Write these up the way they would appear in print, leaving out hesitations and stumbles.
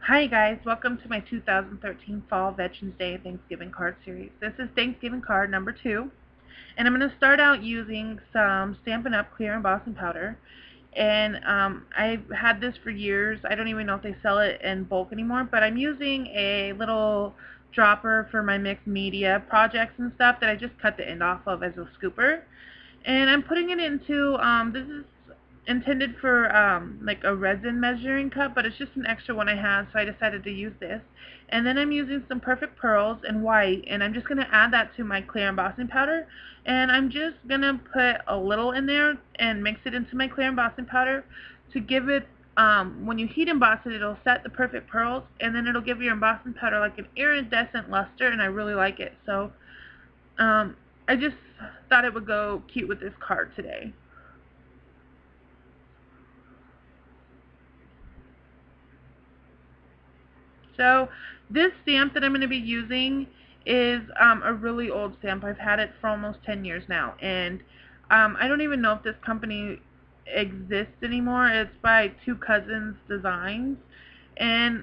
Hi guys, welcome to my 2013 Fall Veterans Day Thanksgiving card series. This is Thanksgiving card number 2, and I'm going to start out using some Stampin' Up! Clear embossing powder. And I've had this for years. I don't even know if they sell it in bulk anymore, but I'm using a little dropper for my mixed media projects and stuff that I just cut the end off of as a scooper. And I'm putting it into, this is intended for like a resin measuring cup, but it's just an extra one I have, so I decided to use this. And then I'm using some Perfect Pearls in white, and I'm just going to add that to my clear embossing powder. And I'm just going to put a little in there and mix it into my clear embossing powder to give it, when you heat emboss it, it'll set the Perfect Pearls, and then it'll give your embossing powder like an iridescent luster, and I really like it. So I just thought it would go cute with this card today. So this stamp that I'm going to be using is a really old stamp. I've had it for almost 10 years now, and I don't even know if this company exists anymore. It's by Two Cousins Designs, and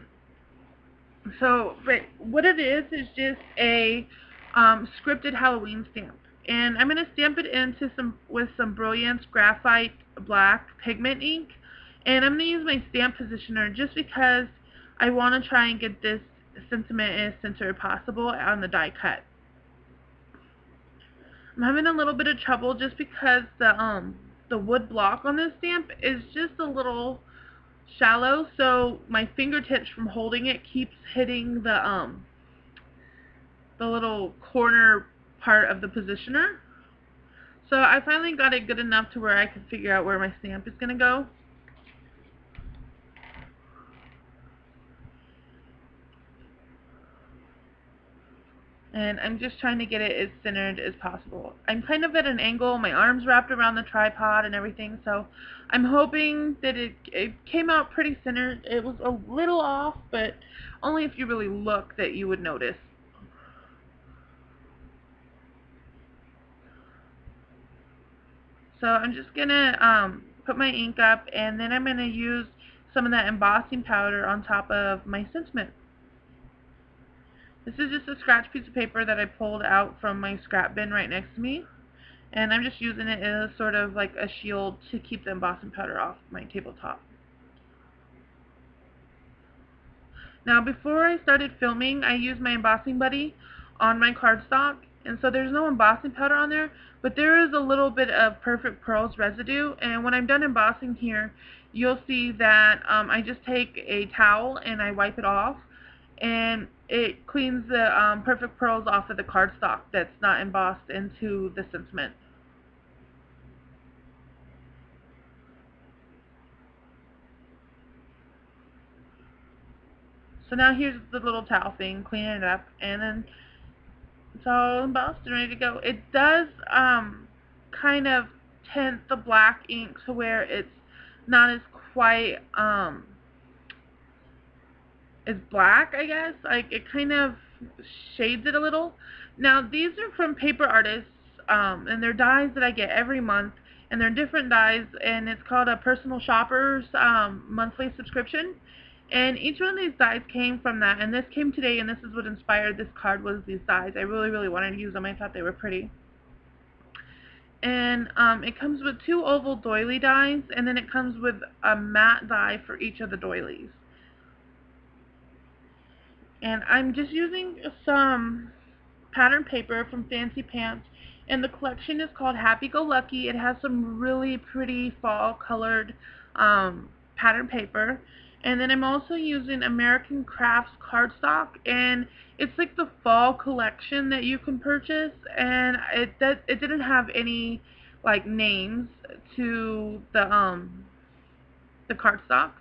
so but what it is just a scripted Halloween stamp. And I'm going to stamp it into some Brilliance Graphite Black pigment ink, and I'm going to use my stamp positioner just because I want to try and get this sentiment as centered possible on the die cut. I'm having a little bit of trouble just because the wood block on this stamp is just a little shallow, so my fingertips from holding it keeps hitting the little corner part of the positioner. So I finally got it good enough to where I can figure out where my stamp is going to go. And I'm just trying to get it as centered as possible. I'm kind of at an angle, my arm's wrapped around the tripod and everything, so I'm hoping that it came out pretty centered. It was a little off, but only if you really look that you would notice. So I'm just going to put my ink up, and then I'm going to use some of that embossing powder on top of my sentiment. This is just a scratch piece of paper that I pulled out from my scrap bin right next to me, and I'm just using it as sort of like a shield to keep the embossing powder off my tabletop. Now before I started filming, I used my embossing buddy on my cardstock, and so there's no embossing powder on there, but there is a little bit of Perfect Pearls residue, and when I'm done embossing here, you'll see that I just take a towel and I wipe it off, and it cleans the Perfect Pearls off of the cardstock that's not embossed into the sentiment. So now here's the little towel thing, cleaning it up, and then it's all embossed and ready to go. It does kind of tint the black ink to where it's not as quite as black, I guess. Like it kind of shades it a little. Now these are from Paper Artists, and they're dies that I get every month, and they're different dies, and it's called a Personal Shoppers monthly subscription. And each one of these dies came from that, and this came today, and this is what inspired this card, was these dies. I really, really wanted to use them. I thought they were pretty. And it comes with 2 oval doily dies, and then it comes with a matte die for each of the doilies. And I'm just using some pattern paper from Fancy Pants, and the collection is called Happy Go Lucky. It has some really pretty fall colored pattern paper. And then I'm also using American Crafts cardstock, and it's like the fall collection that you can purchase, and it didn't have any like names to the cardstock.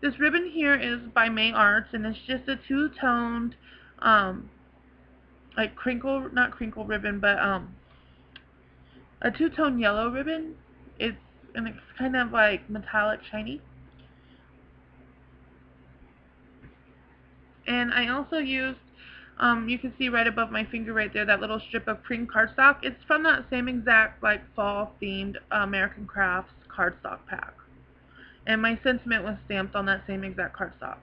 This ribbon here is by May Arts, and it's just a two-toned um like not crinkle ribbon, but a two-tone yellow ribbon. It's and it's kind of like metallic shiny. And I also used, you can see right above my finger right there, that little strip of cream cardstock. It's from that same exact like fall themed American Crafts cardstock pack. And my sentiment was stamped on that same exact cardstock.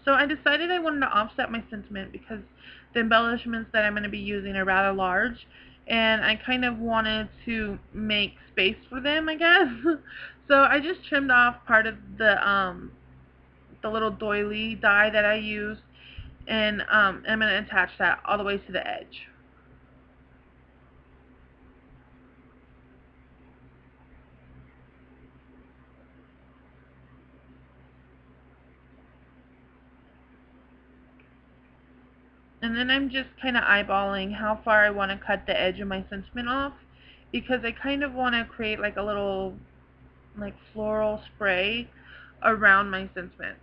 So I decided I wanted to offset my sentiment because the embellishments that I'm going to be using are rather large, and I kind of wanted to make space for them, I guess. So I just trimmed off part of the little doily die that I used, and I'm going to attach that all the way to the edge. And then I'm just kind of eyeballing how far I want to cut the edge of my sentiment off, because I kind of want to create like a little like floral spray around my sentiment.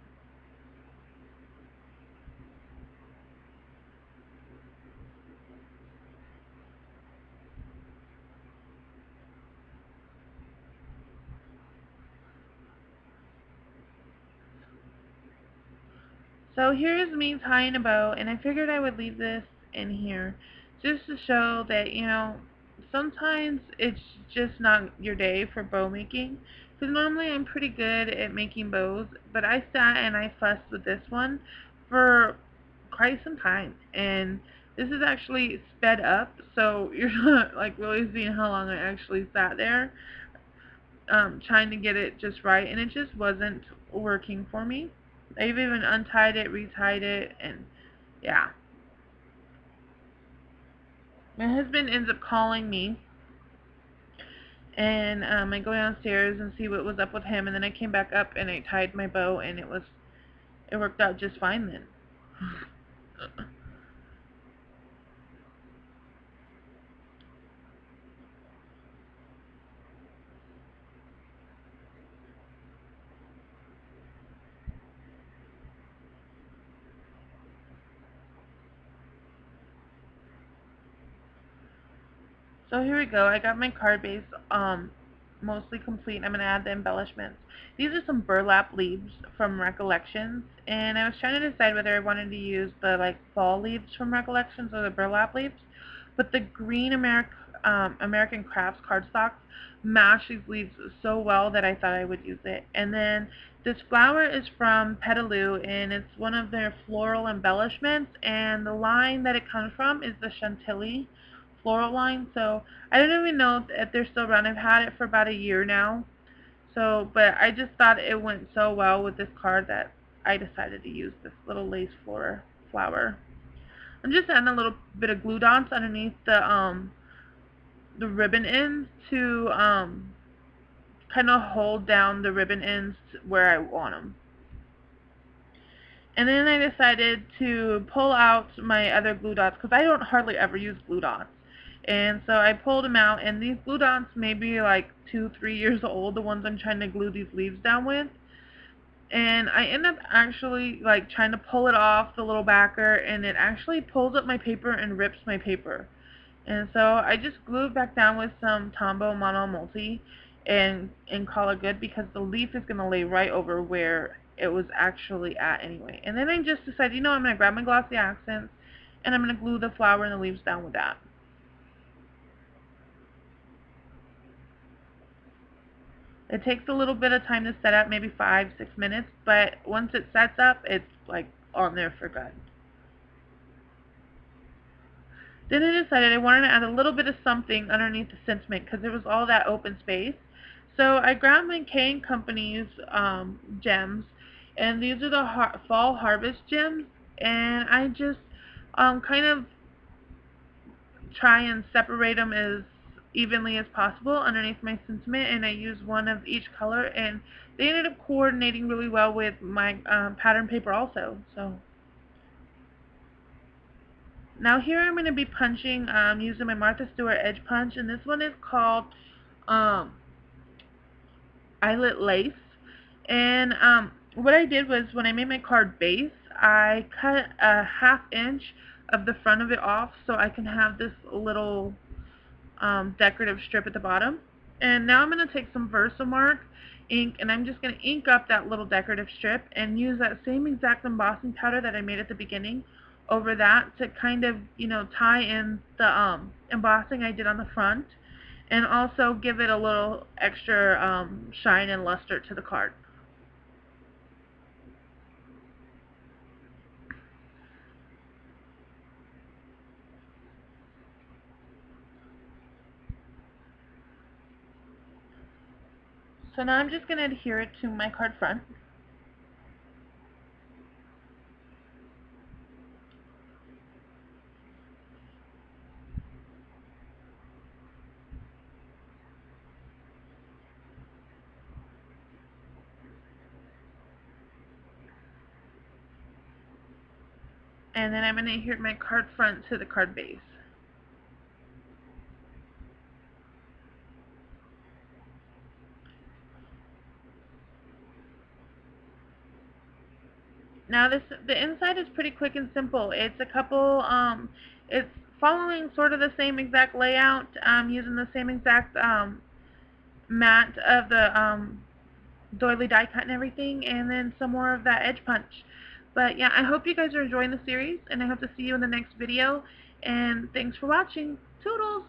So here's me tying a bow, and I figured I would leave this in here just to show that, you know, sometimes it's just not your day for bow making. Because normally I'm pretty good at making bows, but I sat and I fussed with this one for quite some time, and this is actually sped up, so you're not like really seeing how long I actually sat there trying to get it just right, and it just wasn't working for me. I've even untied it, retied it, and yeah. My husband ends up calling me, and I go downstairs and see what was up with him, and then I came back up and I tied my bow, and it worked out just fine then. So here we go. I got my card base mostly complete. I'm going to add the embellishments. These are some burlap leaves from Recollections, and I was trying to decide whether I wanted to use the like fall leaves from Recollections or the burlap leaves, but the green American Crafts cardstock matched these leaves so well that I thought I would use it. And then this flower is from Petaloo, and it's one of their floral embellishments, and the line that it comes from is the Chantilly floral line. So I don't even know if they're still around. I've had it for about a year now. So, but I just thought it went so well with this card that I decided to use this little lace flower. I'm just adding a little bit of glue dots underneath the ribbon ends to kind of hold down the ribbon ends where I want them. And then I decided to pull out my other glue dots because I don't hardly ever use glue dots. And so I pulled them out, and these glue dots may be like 2-3 years old, the ones I'm trying to glue these leaves down with. And I end up actually like trying to pull it off the little backer, and it actually pulls up my paper and rips my paper. And so I just glue it back down with some Tombow Mono Multi and call it good, because the leaf is going to lay right over where it was actually at anyway. And then I just decided, you know, I'm going to grab my glossy accents and I'm going to glue the flower and the leaves down with that. It takes a little bit of time to set up, maybe 5-6 minutes, but once it sets up, it's like on there for good. Then I decided I wanted to add a little bit of something underneath the sentiment because there was all that open space. So I grabbed my K & Company's gems, and these are the Fall Harvest gems, and I just kind of try and separate them as evenly as possible underneath my sentiment, and I use one of each color, and they ended up coordinating really well with my pattern paper also. So now here I'm going to be punching using my Martha Stewart Edge Punch, and this one is called um, Eyelet Lace. And what I did was, when I made my card base, I cut a 1/2 inch of the front of it off so I can have this little decorative strip at the bottom. And now I'm going to take some Versamark ink, and I'm just going to ink up that little decorative strip and use that same exact embossing powder that I made at the beginning over that to kind of, you know, tie in the embossing I did on the front, and also give it a little extra shine and luster to the card. So now I'm just going to adhere it to my card front. And then I'm going to adhere my card front to the card base. Now the inside is pretty quick and simple. It's a couple, it's following sort of the same exact layout, using the same exact mat of the doily die cut and everything, and then some more of that edge punch. But yeah, I hope you guys are enjoying the series, and I hope to see you in the next video, and thanks for watching. Toodles!